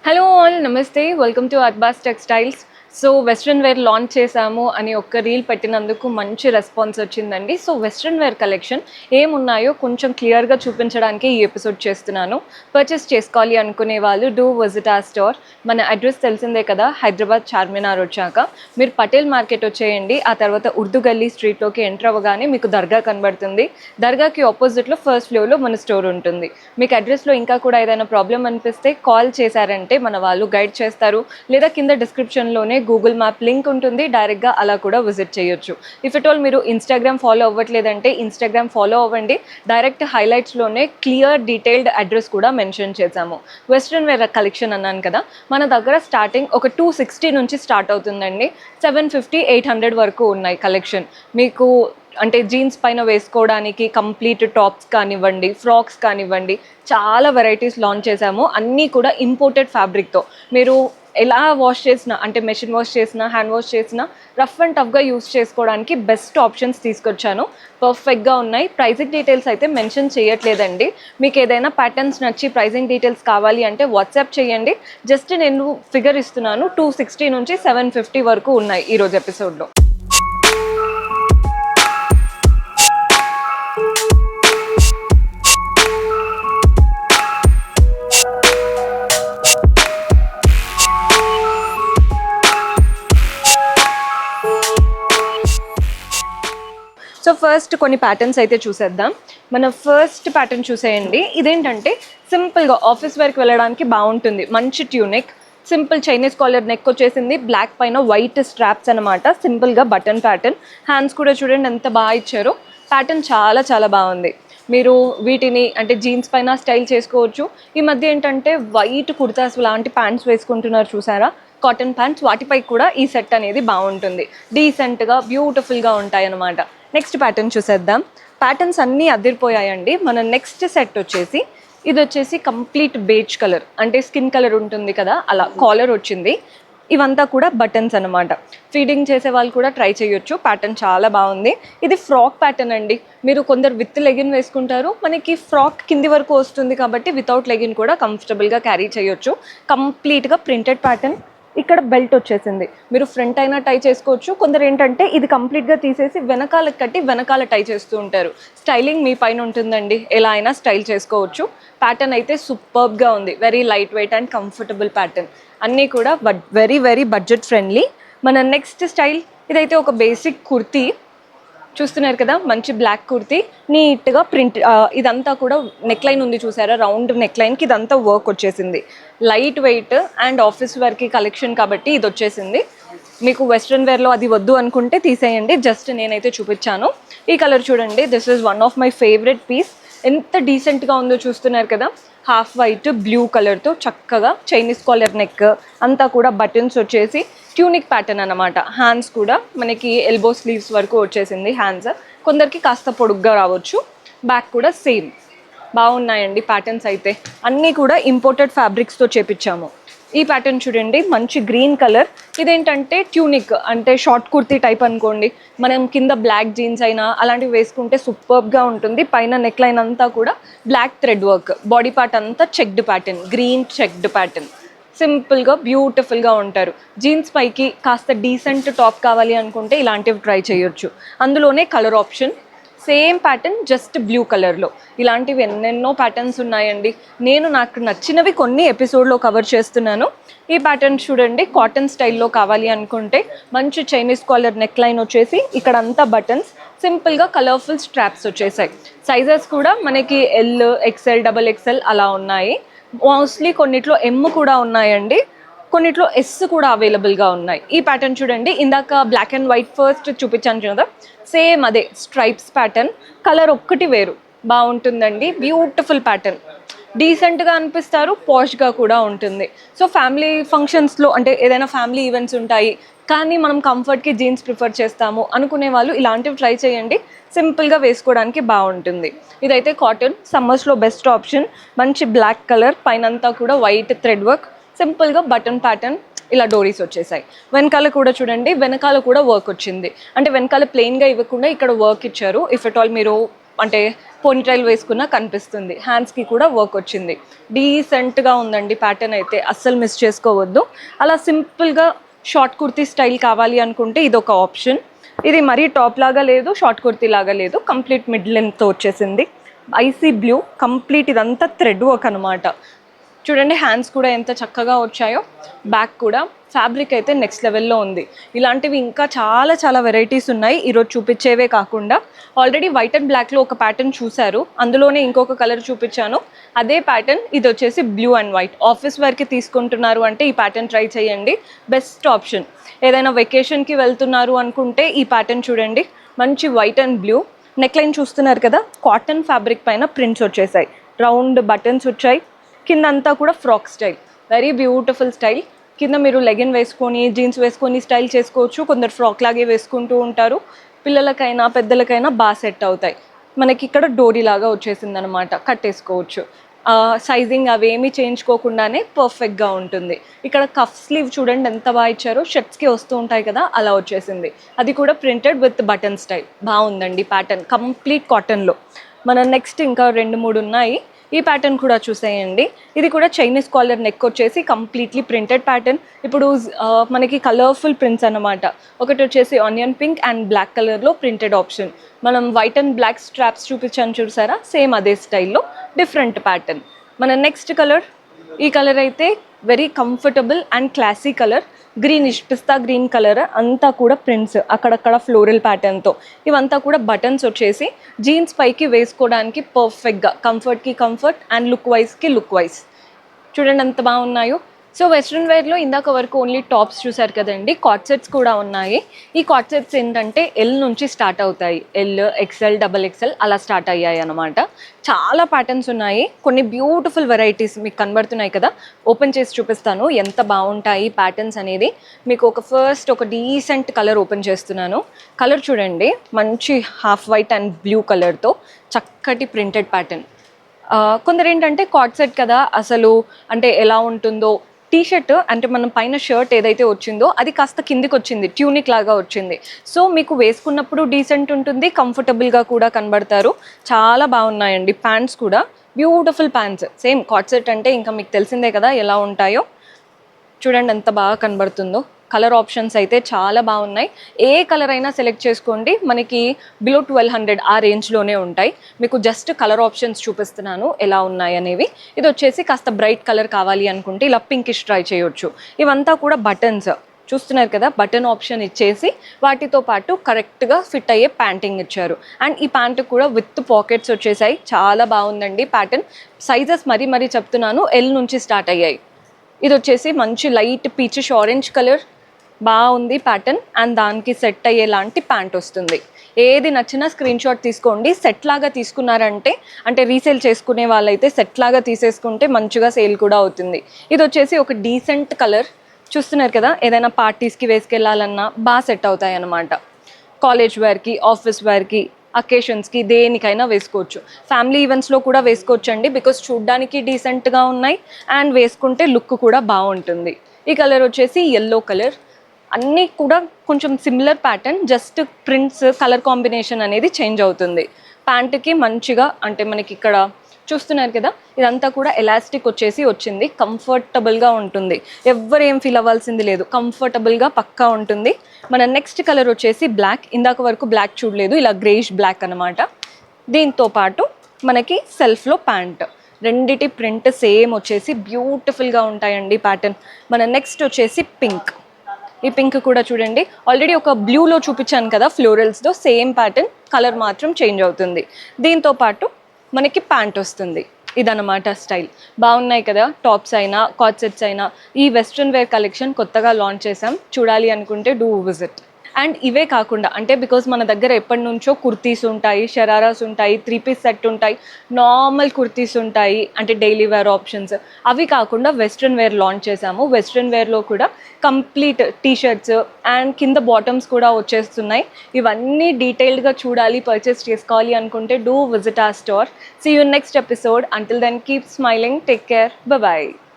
Hello all, నమస్తే. Welcome to Arbas textiles. So western wear launch చేశాము అని ఒక్క రీల్ పెట్టినందుకు మంచి రెస్పాన్స్ వచ్చిందండి. సో వెస్ట్రన్ వేర్ కలెక్షన్ ఏమున్నాయో కొంచెం క్లియర్గా చూపించడానికి ఈ ఎపిసోడ్ చేస్తున్నాను. పర్చేస్ చేసుకోవాలి అనుకునే వాళ్ళు డూ విజిట్ ఆ స్టోర్. మన అడ్రస్ తెలిసిందే కదా, హైదరాబాద్ చార్మినార్ వచ్చాక మీరు పటేల్ మార్కెట్ వచ్చేయండి. ఆ తర్వాత ఉర్దూ గల్లీ స్ట్రీట్లోకి ఎంటర్ అవ్వగానే మీకు దర్గా కనబడుతుంది. దర్గాకి ఆపోజిట్లో ఫస్ట్ ఫ్లోర్లో మన స్టోర్ ఉంటుంది. మీకు అడ్రస్లో ఇంకా కూడా ఏదైనా ప్రాబ్లం అనిపిస్తే కాల్ చేశారంటే మన వాళ్ళు గైడ్ చేస్తారు, లేదా కింద డిస్క్రిప్షన్లోనే గూగుల్ మ్యాప్ లింక్ ఉంటుంది, డైరెక్ట్గా అలా కూడా విజిట్ చేయొచ్చు. ఇఫ్ ఇట్ ఆల్ మీరు ఇన్స్టాగ్రామ్ ఫాలో అవ్వట్లేదంటే ఇన్స్టాగ్రామ్ ఫాలో అవ్వండి. డైరెక్ట్ హైలైట్స్లోనే క్లియర్ డీటెయిల్డ్ అడ్రస్ కూడా మెన్షన్ చేశాము. వెస్ట్రన్ వేర్ కలెక్షన్ అన్నాను కదా, మన దగ్గర స్టార్టింగ్ ఒక 260 నుంచి స్టార్ట్ అవుతుందండి. 750, 800 వరకు ఉన్నాయి కలెక్షన్. మీకు అంటే జీన్స్ పైన వేసుకోవడానికి కంప్లీట్ టాప్స్ కానివ్వండి, ఫ్రాక్స్ కానివ్వండి, చాలా వెరైటీస్ లాంచ్ చేశాము. అన్నీ కూడా ఇంపోర్టెడ్ ఫ్యాబ్రిక్తో. మీరు ఎలా వాష్ చేసినా, అంటే మెషిన్ వాష్ చేసినా, హ్యాండ్ వాష్ చేసినా, రఫ్ అండ్ టఫ్గా యూస్ చేసుకోవడానికి బెస్ట్ ఆప్షన్స్ తీసుకొచ్చాను. పర్ఫెక్ట్గా ఉన్నాయి. ప్రైజింగ్ డీటెయిల్స్ అయితే మెన్షన్ చేయట్లేదండి. మీకు ఏదైనా ప్యాటర్న్స్ నచ్చి ప్రైజింగ్ డీటెయిల్స్ కావాలి అంటే వాట్సాప్ చేయండి. జస్ట్ నేను ఫిగర్ ఇస్తున్నాను, 260 నుంచి 750 వరకు ఉన్నాయి ఈరోజు ఎపిసోడ్లో. సో ఫస్ట్ కొన్ని ప్యాటర్న్స్ అయితే చూసేద్దాం. మన ఫస్ట్ ప్యాటర్న్ చూసేయండి. ఇదేంటంటే సింపుల్గా ఆఫీస్ వేర్కి వెళ్ళడానికి బాగుంటుంది. మంచి tunic, simple Chinese collar neck వచ్చేసింది, బ్లాక్ పైన వైట్ స్ట్రాప్స్ అనమాట. సింపుల్గా బటన్ ప్యాటర్న్. హ్యాండ్స్ కూడా చూడండి ఎంత బాగా ఇచ్చారో. ప్యాటర్న్ చాలా చాలా బాగుంది. మీరు వీటిని అంటే జీన్స్ పైన స్టైల్ చేసుకోవచ్చు. ఈ మధ్య ఏంటంటే వైట్ కుర్తాస్ లాంటి ప్యాంట్స్ వేసుకుంటున్నారు చూసారా, కాటన్ ప్యాంట్స్, వాటిపై కూడా ఈ సెట్ అనేది బాగుంటుంది. డీసెంట్గా బ్యూటిఫుల్గా ఉంటాయి అన్నమాట. నెక్స్ట్ ప్యాటర్న్ చూసేద్దాం. ప్యాటర్న్స్ అన్నీ అదిరిపోయాయండి. మన నెక్స్ట్ సెట్ వచ్చేసి ఇది వచ్చేసి కంప్లీట్ బేజ్ కలర్, అంటే స్కిన్ కలర్ ఉంటుంది కదా, అలా కాలర్ వచ్చింది. ఇవంతా కూడా బటన్స్ అనమాట. ఫీడింగ్ చేసే వాళ్ళు కూడా ట్రై చేయొచ్చు. ప్యాటర్న్ చాలా బాగుంది. ఇది ఫ్రాక్ ప్యాటర్న్ అండి. మీరు కొందరు విత్ లెగిన్ వేసుకుంటారు, మనకి ఫ్రాక్ కింది వరకు వస్తుంది కాబట్టి వితౌట్ లెగిన్ కూడా కంఫర్టబుల్గా క్యారీ చేయొచ్చు. కంప్లీట్గా ప్రింటెడ్ ప్యాటర్న్. ఇక్కడ బెల్ట్ వచ్చేసింది. మీరు ఫ్రంట్ అయినా టై చేసుకోవచ్చు. కొందరు ఏంటంటే ఇది కంప్లీట్గా తీసేసి వెనకాలకు కట్టి వెనకాల టై చేస్తూ ఉంటారు. స్టైలింగ్ మీ పైన ఉంటుందండి, ఎలా అయినా స్టైల్ చేసుకోవచ్చు. ప్యాటర్న్ అయితే సూపర్బ్గా ఉంది. Very light weight and comfortable pattern. అన్నీ కూడా వెరీ వెరీ బడ్జెట్ ఫ్రెండ్లీ. మన నెక్స్ట్ స్టైల్ ఇదైతే ఒక బేసిక్ కుర్తీ చూస్తున్నారు కదా, మంచి బ్లాక్ కుర్తీ, నీట్గా ప్రింట్. ఇదంతా కూడా నెక్ లైన్ ఉంది చూసారా, రౌండ్ నెక్ లైన్కి ఇదంతా వర్క్ వచ్చేసింది. లైట్ వెయిట్ అండ్ ఆఫీస్ వేర్కి కలెక్షన్ కాబట్టి ఇది వచ్చేసింది. మీకు వెస్ట్రన్ వేర్లో అది వద్దు అనుకుంటే తీసేయండి. జస్ట్ నేనైతే చూపించాను. ఈ కలర్ చూడండి, this is one of my favourite piece. ఎంత డీసెంట్గా ఉందో చూస్తున్నారు కదా. హాఫ్ వైట్ బ్లూ కలర్తో చక్కగా చైనీస్ కాలర్ నెక్, అంతా కూడా బటన్స్ వచ్చేసి ట్యూనిక్ ప్యాటర్న్ అనమాట. హ్యాండ్స్ కూడా మనకి ఎల్బో స్లీవ్స్ వరకు వచ్చేసింది హ్యాండ్స్. కొందరికి కాస్త పొడుగ్గా రావచ్చు. బ్యాక్ కూడా సేమ్. బాగున్నాయండి ప్యాటర్న్స్ అయితే. అన్నీ కూడా ఇంపోర్టెడ్ ఫ్యాబ్రిక్స్తో చేపించాము. ఈ ప్యాటర్న్ చూడండి, మంచి గ్రీన్ కలర్. ఇదేంటంటే ట్యూనిక్, అంటే షార్ట్ కుర్తీ టైప్ అనుకోండి. మనం కింద బ్లాక్ జీన్స్ అయినా అలాంటివి వేసుకుంటే సూపర్బ్గా ఉంటుంది. పైన నెక్ లైన్ అంతా కూడా black thread work, body part అంతా checked pattern, green checked pattern. సింపుల్గా బ్యూటిఫుల్గా ఉంటారు. జీన్స్ పైకి కాస్త డీసెంట్ టాప్ కావాలి అనుకుంటే ఇలాంటివి ట్రై చేయొచ్చు. అందులోనే colour option same pattern, just blue కలర్లో. ఇలాంటివి ఎన్నెన్నో ప్యాటర్న్స్ ఉన్నాయండి. నేను నాకు నచ్చినవి కొన్ని ఎపిసోడ్లో కవర్ చేస్తున్నాను. ఈ ప్యాటర్న్ చూడండి, కాటన్ స్టైల్లో కావాలి అనుకుంటే మంచి చైనీస్ కాలర్ నెక్ లైన్ వచ్చేసి ఇక్కడ అంతా బటన్స్, సింపుల్గా కలర్ఫుల్ స్ట్రాప్స్ వచ్చేసాయి. సైజెస్ కూడా మనకి ఎల్, ఎక్సెల్, డబల్ ఎక్సెల్ అలా ఉన్నాయి. మోస్ట్లీ కొన్నిట్లో ఎమ్ కూడా ఉన్నాయండి, కొన్నిట్లో ఎస్ కూడా అవైలబుల్గా ఉన్నాయి. ఈ ప్యాటర్న్ చూడండి, ఇందాక బ్లాక్ అండ్ వైట్ ఫస్ట్ చూపించాను కదా, సేమ్ అదే స్ట్రైప్స్ ప్యాటర్న్. కలర్ ఒక్కటి వేరు, బాగుంటుందండి. Beautiful pattern. డీసెంట్గా అనిపిస్తారు, పాష్గా కూడా ఉంటుంది. సో ఫ్యామిలీ ఫంక్షన్స్లో, అంటే ఏదైనా ఫ్యామిలీ ఈవెంట్స్ ఉంటాయి కానీ మనం కంఫర్ట్కి జీన్స్ ప్రిఫర్ చేస్తాము అనుకునే వాళ్ళు ఇలాంటివి ట్రై చేయండి. సింపుల్గా వేసుకోవడానికి బాగుంటుంది. ఇదైతే కాటన్, సమ్మర్స్లో బెస్ట్ ఆప్షన్. మంచి బ్లాక్ కలర్, పైనంతా కూడా వైట్ థ్రెడ్ వర్క్, సింపుల్గా బటన్ ప్యాటర్న్, ఇలా డోరీస్ వచ్చేసాయి. వెనకాల కూడా చూడండి, వెనకాల కూడా వర్క్ వచ్చింది. అంటే వెనకాల ప్లెయిన్గా ఇవ్వకుండా ఇక్కడ వర్క్ ఇచ్చారు. ఇఫ్ ఎట్ ఆల్ మీరు అంటే పోనీటైల్ వేసుకున్నా కనిపిస్తుంది. హ్యాండ్స్కి కూడా వర్క్ వచ్చింది. డీసెంట్గా ఉందండి ప్యాటర్న్ అయితే, అస్సలు మిస్ చేసుకోవద్దు. అలా సింపుల్గా షార్ట్ కుర్తీ స్టైల్ కావాలి అనుకుంటే ఇది ఒక ఆప్షన్. ఇది మరీ టాప్ లాగా లేదు, షార్ట్ కుర్తీ లాగా లేదు, కంప్లీట్ మిడ్ లెంత్తో వచ్చేసింది. ఐసీ బ్లూ, కంప్లీట్ ఇదంతా థ్రెడ్ వర్క్ అనమాట. చూడండి హ్యాండ్స్ కూడా ఎంత చక్కగా వచ్చాయో, బ్యాక్ కూడా ఫ్యాబ్రిక్ అయితే నెక్స్ట్ లెవెల్లో ఉంది. ఇలాంటివి ఇంకా చాలా చాలా వెరైటీస్ ఉన్నాయి, ఈరోజు చూపించేవే కాకుండా. ఆల్రెడీ వైట్ అండ్ బ్లాక్లో ఒక ప్యాటర్న్ చూశారు, అందులోనే ఇంకొక కలర్ చూపించాను, అదే ప్యాటర్న్. ఇది వచ్చేసి బ్లూ అండ్ వైట్. ఆఫీస్ వేర్కి తీసుకుంటున్నారు అంటే ఈ ప్యాటర్న్ ట్రై చేయండి, బెస్ట్ ఆప్షన్. ఏదైనా వెకేషన్కి వెళ్తున్నారు అనుకుంటే ఈ ప్యాటర్న్ చూడండి, మంచి white and blue. Neck line చూస్తున్నారు కదా, కాటన్ ఫ్యాబ్రిక్ పైన ప్రింట్స్ వచ్చేసాయి, రౌండ్ బటన్స్ వచ్చాయి, కింద అంతా కూడా frock style, very beautiful style. కింద మీరు లెగిన్ వేసుకొని జీన్స్ వేసుకొని స్టైల్ చేసుకోవచ్చు, కొందరు ఫ్రాక్ లాగే వేసుకుంటూ ఉంటారు. పిల్లలకైనా పెద్దలకైనా బాగా సెట్ అవుతాయి. మనకి ఇక్కడ డోరీ లాగా వచ్చేసింది అనమాట, కట్టేసుకోవచ్చు. సైజింగ్ అవేమీ చేయించుకోకుండానే పర్ఫెక్ట్గా ఉంటుంది. ఇక్కడ కఫ్ స్లీవ్ చూడండి ఎంత బాగా ఇచ్చారో, షర్ట్స్కి వస్తూ ఉంటాయి కదా అలా వచ్చేసింది. అది కూడా ప్రింటెడ్ విత్ బటన్ స్టైల్, బాగుందండి ప్యాటర్న్, కంప్లీట్ కాటన్లో. మన నెక్స్ట్ ఇంకా 2-3 ఉన్నాయి, ఈ ప్యాటర్న్ కూడా చూసేయండి. ఇది కూడా చైనీస్ కాలర్ నెక్ వచ్చేసి కంప్లీట్లీ ప్రింటెడ్ ప్యాటర్న్. ఇప్పుడు మనకి కలర్ఫుల్ ప్రింట్స్ అన్నమాట. ఒకటి వచ్చేసి ఆనియన్ పింక్ అండ్ బ్లాక్ కలర్లో ప్రింటెడ్ ఆప్షన్. మనం వైట్ అండ్ బ్లాక్ స్ట్రాప్స్ చూపించాను చూసారా, సేమ్ అదే స్టైల్లో డిఫరెంట్ ప్యాటర్న్. మన నెక్స్ట్ కలర్, ఈ కలర్ అయితే very comfortable and classy colour, greenish pista green colour, అంతా కూడా ప్రింట్స్ అక్కడక్కడ ఫ్లోరల్ ప్యాటర్న్తో. ఇవంతా కూడా బటన్స్ వచ్చేసి జీన్స్ పైకి వేసుకోవడానికి పర్ఫెక్ట్గా, కంఫర్ట్కి కంఫర్ట్ అండ్ లుక్ వైజ్కి లుక్ వైజ్. చూడండి ఎంత బాగున్నాయో. సో వెస్ట్రన్ వేర్లో ఇందాక వరకు ఓన్లీ టాప్స్ చూసారు కదండి, కాట్ సెట్స్ కూడా ఉన్నాయి. ఈ కాట్ సెట్స్ ఏంటంటే ఎల్ నుంచి స్టార్ట్ అవుతాయి, ఎల్, ఎక్సెల్, XXL అలా స్టార్ట్ అయ్యాయి అనమాట. చాలా ప్యాటర్న్స్ ఉన్నాయి, కొన్ని బ్యూటిఫుల్ వెరైటీస్ మీకు కనబడుతున్నాయి కదా, ఓపెన్ చేసి చూపిస్తాను ఎంత బాగుంటాయి ప్యాటర్న్స్ అనేది. మీకు ఒక డీసెంట్ కలర్ ఓపెన్ చేస్తున్నాను. కలర్ చూడండి, మంచి హాఫ్ వైట్ అండ్ బ్లూ కలర్తో చక్కటి ప్రింటెడ్ ప్యాటర్న్. కొందరు ఏంటంటే కాట్ సెట్ కదా, అసలు అంటే ఎలా ఉంటుందో, టీషర్ట్ అంటే మనం పైన షర్ట్ ఏదైతే వచ్చిందో అది కాస్త కిందికి వచ్చింది, ట్యూనిక్ లాగా వచ్చింది. సో మీకు వేసుకున్నప్పుడు డీసెంట్ ఉంటుంది, కంఫర్టబుల్గా కూడా కనబడతారు. చాలా బాగున్నాయండి ప్యాంట్స్ కూడా, beautiful pants. Same cot set అంటే ఇంకా మీకు తెలిసిందే కదా ఎలా ఉంటాయో. చూడండి ఎంత బాగా కనబడుతుందో. కలర్ ఆప్షన్స్ అయితే చాలా బాగున్నాయి, ఏ కలర్ అయినా సెలెక్ట్ చేసుకోండి. మనకి బిలో 1200 ఆ రేంజ్లోనే ఉంటాయి. మీకు జస్ట్ కలర్ ఆప్షన్స్ చూపిస్తున్నాను ఎలా ఉన్నాయి అనేవి. ఇది వచ్చేసి కాస్త బ్రైట్ కలర్ కావాలి అనుకుంటే ఇలా పింకిష్ ట్రై చేయొచ్చు. ఇవంతా కూడా బటన్స్ చూస్తున్నారు కదా, బటన్ ఆప్షన్ ఇచ్చేసి వాటితో పాటు కరెక్ట్గా ఫిట్ అయ్యే ప్యాంటింగ్ ఇచ్చారు. అండ్ ఈ ప్యాంటు కూడా విత్ పాకెట్స్ వచ్చేసాయి, చాలా బాగుందండి ప్యాటర్న్. సైజెస్ మరీ చెప్తున్నాను, ఎల్ నుంచి స్టార్ట్ అయ్యాయి. ఇది వచ్చేసి మంచి లైట్ పీచిష్ ఆరెంజ్ కలర్, బాగుంది ప్యాటర్న్. అండ్ దానికి సెట్ అయ్యేలాంటి ప్యాంట్ వస్తుంది. ఏది నచ్చినా స్క్రీన్ షాట్ తీసుకోండి. సెట్ లాగా తీసుకున్నారంటే, అంటే రీసేల్ చేసుకునే వాళ్ళైతే సెట్ లాగా తీసేసుకుంటే మంచిగా సేల్ కూడా అవుతుంది. ఇది వచ్చేసి ఒక డీసెంట్ కలర్, చూస్తున్నారు కదా, ఏదైనా పార్టీస్కి వేసుకెళ్ళాలన్నా బాగా సెట్ అవుతాయి అన్నమాట. కాలేజ్ వేర్కి, ఆఫీస్ వేర్కి, అకేషన్స్కి, దేనికైనా వేసుకోవచ్చు. ఫ్యామిలీ ఈవెంట్స్లో కూడా వేసుకోవచ్చు అండి, బికాస్ చూడ్డానికి డీసెంట్గా ఉన్నాయి అండ్ వేసుకుంటే లుక్ కూడా బాగుంటుంది. ఈ కలర్ వచ్చేసి ఎల్లో కలర్. అన్నీ కూడా కొంచెం similar pattern, just prints colour combination అనేది చేంజ్ అవుతుంది. ప్యాంటుకి మంచిగా అంటే మనకి ఇక్కడ చూస్తున్నారు కదా, ఇదంతా కూడా ఎలాస్టిక్ వచ్చేసి వచ్చింది, కంఫర్టబుల్గా ఉంటుంది. ఎవ్వరు ఏం ఫీల్ అవ్వాల్సింది లేదు, కంఫర్టబుల్గా పక్కా ఉంటుంది. మన నెక్స్ట్ కలర్ వచ్చేసి బ్లాక్. ఇందాక వరకు బ్లాక్ చూడలేదు, ఇలా గ్రేష్ బ్లాక్ అనమాట. దీంతో పాటు మనకి సెల్ఫ్లో ప్యాంట్, రెండిటి ప్రింట్ సేమ్ వచ్చేసి బ్యూటిఫుల్గా ఉంటాయండి ప్యాటర్న్. మన నెక్స్ట్ వచ్చేసి పింక్. ఈ పింక్ కూడా చూడండి, ఆల్రెడీ ఒక బ్లూలో చూపించాను కదా ఫ్లోరల్స్తో, సేమ్ ప్యాటర్న్, కలర్ మాత్రం చేంజ్ అవుతుంది. దీంతో పాటు మనకి ప్యాంట్ వస్తుంది. ఇదన్నమాట స్టైల్. బాగున్నాయి కదా, టాప్స్ అయినా కాట్ సెట్స్ అయినా. ఈ వెస్ట్రన్ వేర్ కలెక్షన్ కొత్తగా లాంచ్ చేసాం, చూడాలి అనుకుంటే డూ విజిట్. అండ్ ఇవే కాకుండా అంటే బికాజ్ మన దగ్గర ఎప్పటి నుంచో కుర్తీస్ ఉంటాయి, షరారాస్ ఉంటాయి, 3-piece సెట్ ఉంటాయి, నార్మల్ కుర్తీస్ ఉంటాయి, అంటే డైలీ వేర్ ఆప్షన్స్. అవి కాకుండా వెస్ట్రన్ వేర్ లాంచ్ చేసాము. వెస్ట్రన్ వేర్లో కూడా కంప్లీట్ టీషర్ట్స్ అండ్ కింద బాటమ్స్ కూడా వచ్చేస్తున్నాయి. ఇవన్నీ డీటెయిల్డ్గా చూడాలి, పర్చేస్ చేసుకోవాలి అనుకుంటే do visit our store. See you next episode. Until then keep smiling, take care, bye.